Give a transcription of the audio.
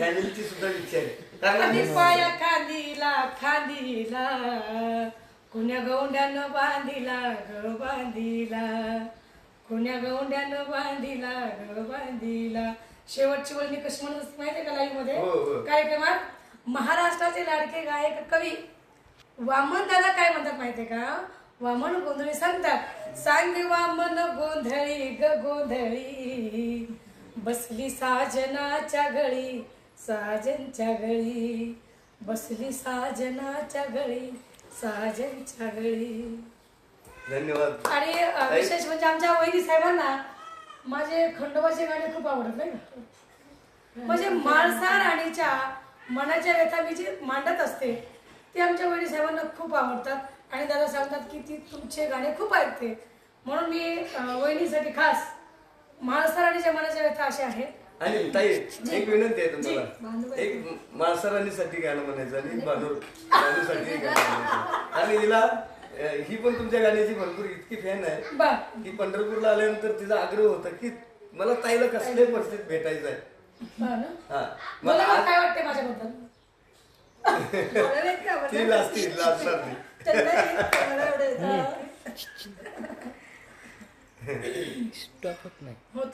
फॅमिलीची सुद्धा इच्छा आहे. कधी कारण पाया खांदीला खांदीला कुण्या गौंड्यानं बांधिला ग बांधिला कुण्या गौंड्यानं बांधिला ग बांधिला. शेवटची वळणी कशी म्हणत असते माहितीये का लाईव्ह मध्ये हो, हो. कार्यक्रमात महाराष्ट्राचे लाडके गायक कवी वामन दादा काय म्हणतात माहितीये का? वामन गोंधळी सांगतात, सांग वामन गोंधळी ग गोंधळी बसली साजनाच्या गळी साजनच्या गळी बसली साजनाच्या गळी साजनच्या गळी. धन्यवाद. आणि विशेष म्हणजे आमच्या वहिनी साहेबांना माझे खंडोबाचे गाणे खूप आवडत नाही का? म्हणजे माळसा राणीच्या मनाच्या व्यथा मी जी मांडत असते ते आमच्या वहिनी साहेबांना खूप आवडतात आणि दादा सांगतात की ती तुमचे गाणे खूप ऐकते. म्हणून मी वहिनीसाठी खास माळसा राणीच्या मनाच्या व्यथा अशा आहेत. आणि ताई एक विनंती आहे तुम्हाला, एक माळसराणीसाठी गाणं म्हणायचं आणि बानूसाठी गाणं म्हणायचं. आणि हिला ही पण तुमच्या गाण्याची भरपूर इतकी फॅन आहे बर की पंढरपूरला आल्यानंतर तिचा आग्रह होता की मला ताईला कसल्याही परिस्थितीत भेटायचं आहे. हा मला मला काय वाटते माझ्याबद्दल ती लाजती लाजणार नाही. स्टॉप होत नाही. होत